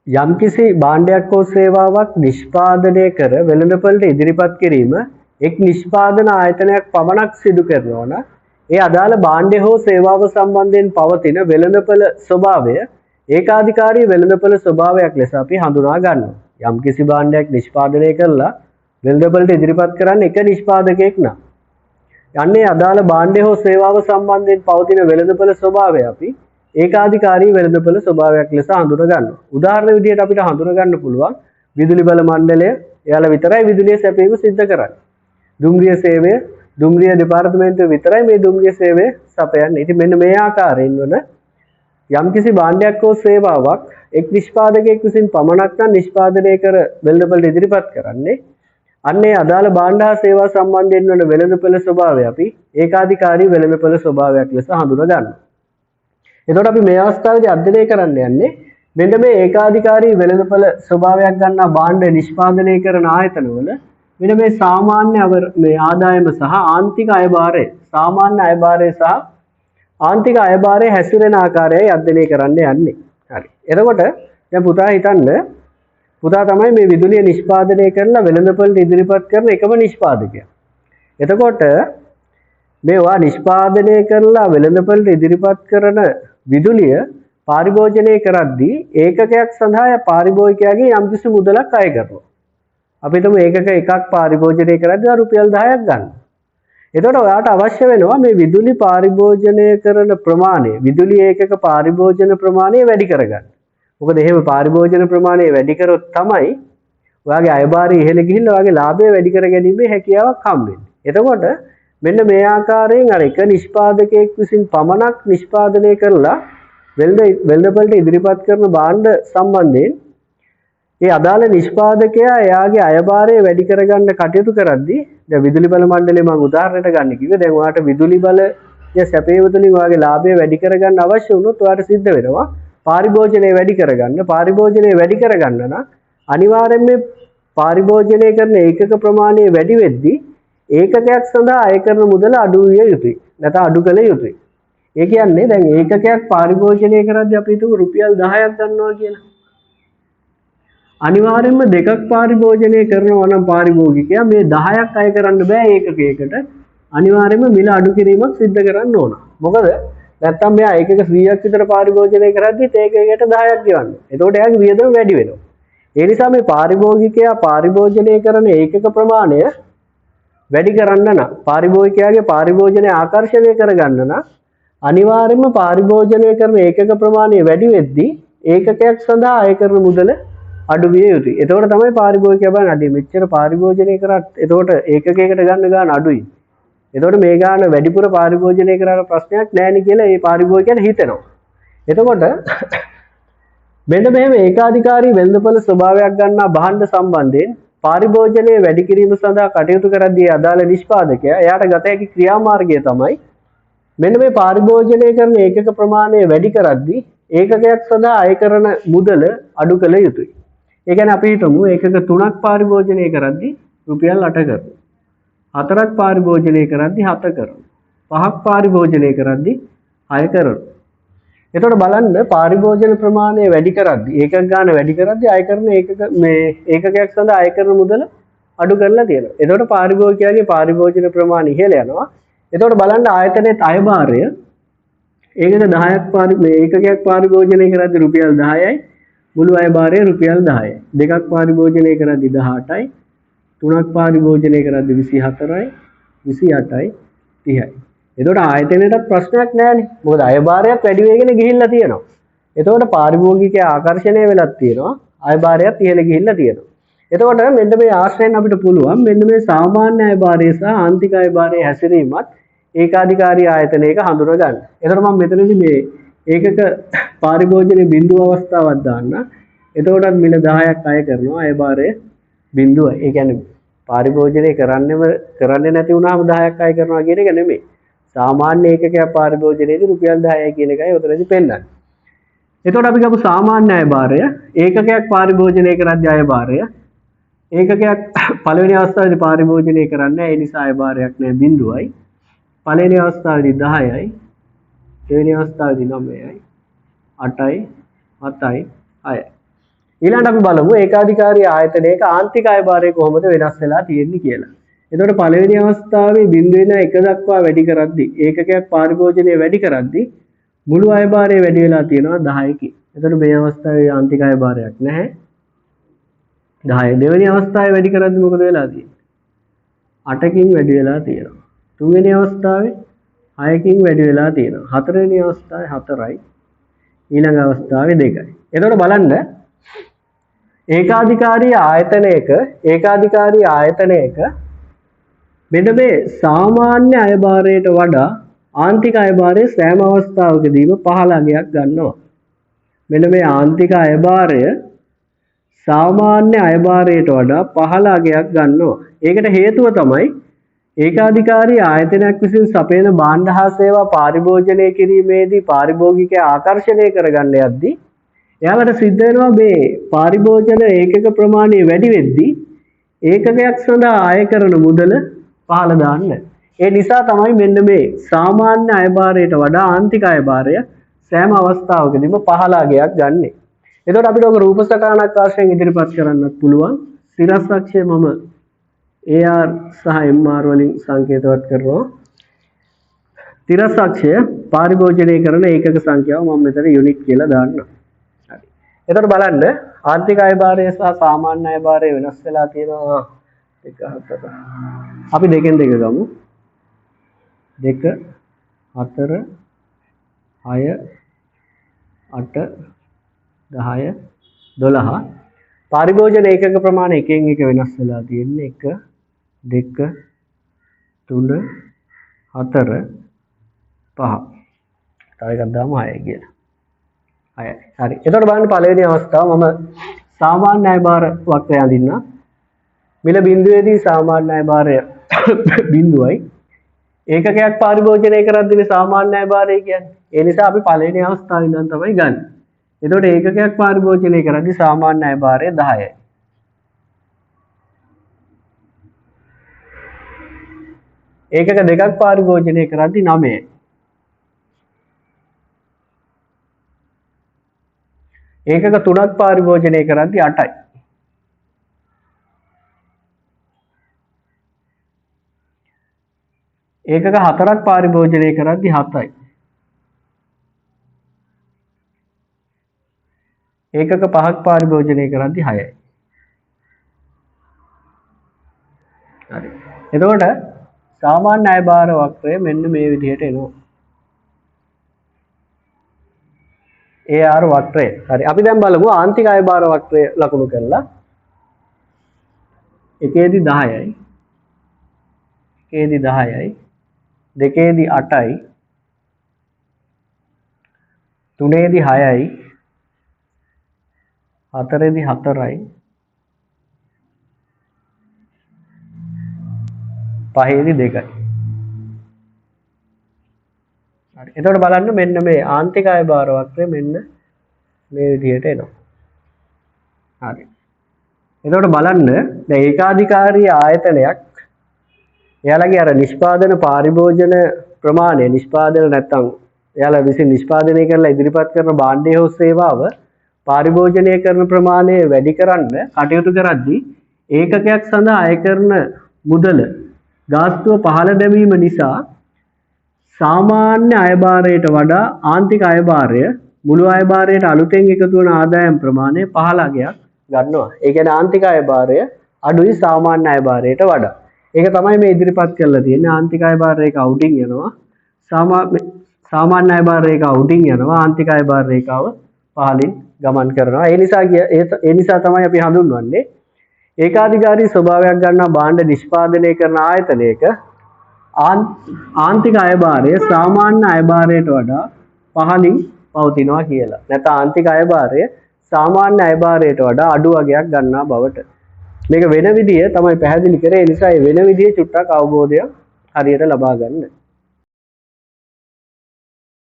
යම්කිසි භාණ්ඩයක් හෝ සේවාවක් නිෂ්පාදනය කර වෙළඳපළට ඉදිරිපත් කිරීම එක් නිෂ්පාදන ආයතනයක් පමණක් සිදු කරනවා නම් ඒ අදාළ භාණ්ඩය හෝ සේවාව සම්බන්ධයෙන් පවතින වෙළඳපළ ස්වභාවය ඒකාධිකාරී වෙළඳපළ ස්වභාවයක් ලෙස අපි හඳුනා ගන්නවා. යම්කිසි භාණ්ඩයක් නිෂ්පාදනය කරලා වෙළඳපළට ඉදිරිපත් කරන්නේ එක නිෂ්පාදකයෙක් නම් යන්නේ අදාළ භාණ්ඩය හෝ සේවාව සම්බන්ධයෙන් පවතින වෙළඳපළ ස්වභාවය අපි ඒකාධිකාරී වෙළඳපළ ස්වභාවයක් ලෙස හඳුනා ගන්නවා. උදාහරණ විදිහට අපිට හඳුනා ගන්න පුළුවන් විදුලි බල මණ්ඩලය එයාලා විතරයි විදුලිය සැපයීම සිද්ධ කරන්නේ. දුම්රිය සේවය දුම්රිය දෙපාර්තමේන්තුව විතරයි මේ දුම්රිය සේවය සපයන්නේ. ඉතින් මෙන්න මේ ආකාරයෙන් වන යම්කිසි භාණ්ඩයක් හෝ සේවාවක් එක් නිෂ්පාදකයෙක් විසින් පමණක් නම් නිෂ්පාදනය කර වෙළඳපළට ඉදිරිපත් කරන්නේ අන්නේ අදාළ භාණ්ඩ හා සේවා සම්බන්ධයෙන් වන වෙළඳපළ ස්වභාවය අපි ඒකාධිකාරී වෙළඳපළ ස්වභාවයක් ලෙස හඳුනා ගන්නවා. එතකොට අපි මේ අවස්ථාවේදී අධ්‍යයනය කරන්න යන්නේ මෙන්න මේ ඒකාධිකාරී වෙළඳපළ ස්වභාවයක් ගන්නා භාණ්ඩ නිෂ්පාදනය කරන ආයතනවල මෙන්න මේ සාමාන්‍ය මේ ආදායම සහ ආන්තික අයභාරය සාමාන්‍ය අයභාරය සහ ආන්තික අයභාරය හැසිරෙන ආකාරයයි අධ්‍යයනය කරන්න යන්නේ. හරි. එතකොට දැන් පුතා හිතන්න පුතා තමයි මේ විදුලිය නිෂ්පාදනය කරලා වෙළඳපළට ඉදිරිපත් කරන එකම නිෂ්පාදකයා. එතකොට මේවා නිෂ්පාදනය කරලා වෙළඳපළට ඉදිරිපත් කරන විදුලිය පාරිභෝජනය කරද්දී ඒකකයක් සඳහා පාරිභෝගිකයාගේ යම්කිසි මුදලක් අය කරනවා. අපි හිතමු ඒකක එකක් පාරිභෝජනය කරද්දී රුපියල් 10ක් ගන්න. එතකොට ඔයාට අවශ්‍ය වෙනවා මේ විදුලි පාරිභෝජනය කරන ප්‍රමාණය විදුලි ඒකක පාරිභෝජන ප්‍රමාණය වැඩි කරගන්න. මොකද එහෙම පාරිභෝජන ප්‍රමාණය වැඩි කරොත් තමයි ඔයාගේ අයභාරය ඉහළ ගිහිල්ලා ඔයාගේ ලාභය වැඩි කර ගැනීමේ හැකියාවක් හම්බෙන්නේ. එතකොට මෙන්න මේ ආකාරයෙන් අර එක නිෂ්පාදකයෙක් විසින් පමණක් නිෂ්පාදනය කරලා වෙළඳපළට ඉදිරිපත් කරන භාණ්ඩ සම්බන්ධයෙන් ඒ අදාළ නිෂ්පාදකයා එයාගේ අයභාරය වැඩි කරගන්න කටයුතු කරද්දී දැන් විදුලි බල මණ්ඩලය මම උදාහරණයක් ගන්න කිව්වේ දැන් ඔයාට විදුලි බලය සැපයීම තුළින් ඔයාගේ ලාභය වැඩි කරගන්න අවශ්‍ය වුණොත් ඔයාට සිද්ධ වෙනවා පාරිභෝජනය වැඩි කරගන්න වැඩි කරගන්න නම් අනිවාර්යයෙන්ම මේ පාරිභෝජනය කරන ඒකක ප්‍රමාණය වැඩි වෙද්දී ඒකකයක් සඳහා අය කරන මුදල අඩු විය යුතුයි නැත්නම් අඩු කළ යුතුයි. ඒ කියන්නේ දැන් ඒකකයක් පාරිභෝජනය කරද්දී අපි හිතමු රුපියල් 10ක් ගන්නවා කියලා. අනිවාර්යයෙන්ම දෙකක් පාරිභෝජනය කරනවා නම් පාරිභෝගිකයා මේ 10ක් අය කරන්න බෑ ඒකකයකට. අනිවාර්යයෙන්ම මිල අඩු කිරීමක් සිද්ධ කරන්න ඕන. මොකද නැත්තම් මෙයා ඒකක 100ක් විතර පාරිභෝජනය කරද්දී ඒකකයට 10ක් ගෙවන්න. එතකොට එයාගේ වියදම වැඩි වෙනවා. ඒ නිසා මේ පාරිභෝගිකයා පාරිභෝජනය කරන ඒකක ප්‍රමාණය වැඩි කරන්න නම් පාරිභෝගිකයාගේ පාරිභෝජනය ආකර්ෂණය කරගන්න නම් අනිවාර්යයෙන්ම පාරිභෝජනය කරන ඒකක ප්‍රමාණය වැඩි වෙද්දී ඒකකයක් සඳහා අය කරන මුදල අඩු විය යුතුයි. එතකොට තමයි පාරිභෝගිකයා බලන්නේ අඩේ මෙච්චර පාරිභෝජනය කරත් එතකොට ඒකකයකට ගන්න ගාන අඩුයි. එතකොට මේ ගාන වැඩිපුර පාරිභෝජනය කරලා ප්‍රශ්නයක් නැහැ නේ කියලා ඒ පාරිභෝගිකයන් හිතනවා. එතකොට මෙන්න මෙහෙම ඒකාධිකාරී වෙළඳපළ ස්වභාවයක් ගන්නා භාණ්ඩ සම්බන්ධයෙන් පාරිභෝජනය වැඩි කිරීම සඳහා කටයුතු කරද්දී අදාළ නිෂ්පාදකයා එයාට ගත හැකි ක්‍රියාමාර්ගය තමයි මෙන්න මේ පාරිභෝජනය කරන ඒකක ප්‍රමාණය වැඩි කරද්දී ඒකකයක් සඳහා අය කරන මුදල අඩු කළ යුතුයි. ඒ කියන්නේ අපි හිතමු ඒකක 3ක් පාරිභෝජනය කරද්දී රුපියල් 8 කරනවා. 4ක් පාරිභෝජනය කරද්දී 7 කරනවා. 5ක් පාරිභෝජනය කරද්දී 6 කරනවා. එතකොට බලන්න පාරිභෝජන ප්‍රමාණය වැඩි කරද්දී ඒකක ගන්න වැඩි කරද්දී අය කරන ඒකකයක් සඳහා අය කරන මුදල අඩු කරලා තියෙනවා. එතකොට පාරිභෝගිකයාගේ පාරිභෝජන ප්‍රමාණය ඉහළ යනවා. එතකොට බලන්න ආයතනයේ අයභාරය ඒකක 10ක් ඒකකයක් පාරිභෝජනය කරද්දී රුපියල් 10යි මුළු අයභාරය රුපියල් 10යි. දෙකක් පාරිභෝජනය කරද්දී 18යි. 3ක් පාරිභෝජනය කරද්දී 24යි 28යි 30යි. එතකොට ආයතනයටත් ප්‍රශ්නයක් නැහැනේ. මොකද අයභාරයක් වැඩි වෙගෙන ගිහිල්ලා තියෙනවා. එතකොට පාරිභෝගිකයා ආකර්ෂණය වෙලක් තියෙනවා. අයභාරයත් ඉහළ ගිහිල්ලා තියෙනවා. එතකොට මෙන්න මේ ආශ්‍රයෙන් අපිට පුළුවන් මෙන්න මේ සාමාන්‍ය අයභාරය සහ ආන්තික අයභාරය හැසිරීමත් ඒකාධිකාරී ආයතනයක හඳුනා ගන්න. එතකොට මම මෙතනදී මේ ඒකක පාරිභෝජනයේ බිඳුව අවස්ථාවක් දාන්න. එතකොටත් මිල 10ක් අය කරනවා අයභාරය බිඳුවයි. ඒ කියන්නේ පාරිභෝජනය කරන්නේ නැති වුණාම 10ක් අය කරනවා කියන එක නෙමෙයි. සාමාන්‍ය ඒකකයක් පාරිභෝජනයේදී රුපියල් 10යි කියන එකයි උතරදී පෙන්නන්නේ. එතකොට අපි ගමු සාමාන්‍ය අයභාරය ඒකකයක් පාරිභෝජනය කරද්දී අයභාරය ඒකකයක් පළවෙනි අවස්ථාවේදී පාරිභෝජනය කරන්නේ ඒ නිසා අයභාරයක් නෑ බිඳුවයි. පළවෙනි අවස්ථාවේදී 10යි දෙවෙනි අවස්ථාවේදී 9යි 8යි 7යි 6යි. ඊළඟට අපි බලමු ඒකාධිකාරී ආයතනයක ආන්තික අයභාරය කොහොමද වෙනස් වෙලා තියෙන්නේ කියලා. එතකොට පළවෙනි අවස්ථාවේ බිඳුවෙන් 1 දක්වා වැඩි කරද්දී ඒකකයක් පරිභෝජනය වැඩි කරද්දී මුළු අයභාරය වැඩි වෙලා තියෙනවා 10කින්. එතකොට මේ අවස්ථාවේ ආන්තික අයභාරයක් නැහැ. 10. දෙවෙනි අවස්ථාවේ වැඩි කරද්දී මොකද වෙලා තියෙන්නේ? 8කින් වැඩි වෙලා තියෙනවා. තුන්වෙනි අවස්ථාවේ 6කින් වැඩි වෙලා තියෙනවා. හතරවෙනි අවස්ථාවේ 4යි. ඊළඟ අවස්ථාවේ 2යි. එතකොට බලන්න ඒකාධිකාරී ආයතනයක මෙන්න මේ සාමාන්‍ය අයභාරයට වඩා ආන්තික අයභාරය සෑම අවස්ථාවකදීම 15ක් ගන්නවා. මෙන්න මේ ආන්තික අයභාරය සාමාන්‍ය අයභාරයට වඩා 15ක් ගන්නවා. ඒකට හේතුව තමයි ඒකාධිකාරී ආයතනයක් විසින් සපයන භාණ්ඩ හා සේවා පරිභෝජනය කිරීමේදී පාරිභෝගිකයා ආකර්ෂණය කරගන්න යද්දී එයාලට සිද්ධ වෙනවා මේ පරිභෝජන ඒකක ප්‍රමාණය වැඩි වෙද්දී ඒකකයක් සඳහා අය කරන මුදල පහළ දාන්න. ඒ නිසා තමයි මෙන්න මේ සාමාන්‍ය අයභාරයට වඩා ආන්තික අයභාරය සෑම අවස්ථාවකදීම 15ක් ගන්නෙ. එතකොට අපිට ඔක රූප සටහනක් වශයෙන් ඉදිරිපත් කරන්නත් පුළුවන්. සිරස් අක්ෂය මම AR සහ MR වලින් සංකේතවත් කරනවා. තිරස් අක්ෂය පරිභෝජනය කරන ඒකක සංඛ්‍යාව මම මෙතන යුනිට් කියලා දාන්නම්. හරි. එතකොට බලන්න ආන්තික අයභාරය සහ සාමාන්‍ය අයභාරය වෙනස් වෙලා තියෙනවා. 1 4 අපි දෙකෙන් දෙක ගමු. 2 4 6 8 10 12 පරිභෝජන ඒකක ප්‍රමාණය එකෙන් එක වෙනස් වෙලා තියෙන්නේ 1 2 3 4 5 තව එකක් දාමු 6 කියලා 6යි හරි එතකොට බලන්න පළවෙනි අවස්ථාව මම සාමාන්‍ය අයභාර වක්‍රය අඳින්න මිල බිඳුවේදී සාමාන්‍ය අයභාරය බිඳුවයි ඒකකයක් පරිභෝජනය කරද්දී සාමාන්‍ය අයභාරය කියන්නේ ඒ නිසා අපි පළවෙනි අවස්ථාවේ ඉඳන් තමයි ගන්න. එතකොට ඒකකයක් පරිභෝජනය කරද්දී සාමාන්‍ය අයභාරය 10යි. ඒකක දෙකක් පරිභෝජනය කරද්දී 9යි. ඒකක තුනක් පරිභෝජනය කරද්දී 8යි. ඒකක හතරක් පරිභෝජනය කරද්දී 7යි. ඒකක පහක් පරිභෝජනය කරද්දී 6යි. හරි. එතකොට සාමාන්‍ය අයභාර වක්‍රය මෙන්න මේ විදිහට එනවා. AR වක්‍රය. හරි. අපි දැන් බලමු ආන්තික අයභාර වක්‍රය ලකුණු කරලා. එකේදී 10යි. එකේදී 10යි. දෙකේදී 8යි. තුනේදී 6යි. හතරේදී 4යි. පහේදී 2යි. හරි. එතකොට බලන්න මෙන්න මේ ආන්තික අයභාර වක්‍රය මෙන්න මේ විදිහට එනවා. හරි. එතකොට බලන්න දැන් ඒකාධිකාරී ආයතනයක් එයාලගේ අර නිෂ්පාදන පරිභෝජන ප්‍රමාණය නිෂ්පාදන නැත්තම් එයාලා විසින් නිෂ්පාදනය කරලා ඉදිරිපත් කරන භාණ්ඩය හෝ සේවාව පරිභෝජනය කරන ප්‍රමාණය වැඩි කරන්න කටයුතු කරද්දී ඒකකයක් සඳහා අය කරන මුදල ගාස්තුව පහළ දැමීම නිසා සාමාන්‍ය අයභාරයට වඩා ආන්තික අයභාරය මුළු අයභාරයට අලුතෙන් එකතු වන ආදායම් ප්‍රමාණය 15ක් ගන්නවා. ඒ කියන්නේ ආන්තික අයභාරය අඩුයි සාමාන්‍ය අයභාරයට වඩා. ඒක තමයි මේ ඉදිරිපත් කරලා තියෙන්නේ. ආන්තික අයභාරයක අවුටින් යනවා. සාමාන්‍ය අයභාරයක අවුටින් යනවා. ආන්තික අයභාර රේඛාව පහළින් ගමන් කරනවා. ඒ නිසා තමයි අපි හඳුන්වන්නේ ඒකාධිකාරී ස්වභාවයක් ගන්නා භාණ්ඩ නිෂ්පාදනය කරන ආයතනයක ආන්තික අයභාරය සාමාන්‍ය අයභාරයට වඩා පහළින් පවතිනවා කියලා. නැත්නම් ආන්තික අයභාරය සාමාන්‍ය අයභාරයට වඩා අඩු වගයක් ගන්නා බවට. මේක වෙන විදිය තමයි පැහැදිලි කරේ. ඒ නිසා මේ වෙන විදිය චුට්ටක් අවබෝධයක් හරියට ලබා ගන්න.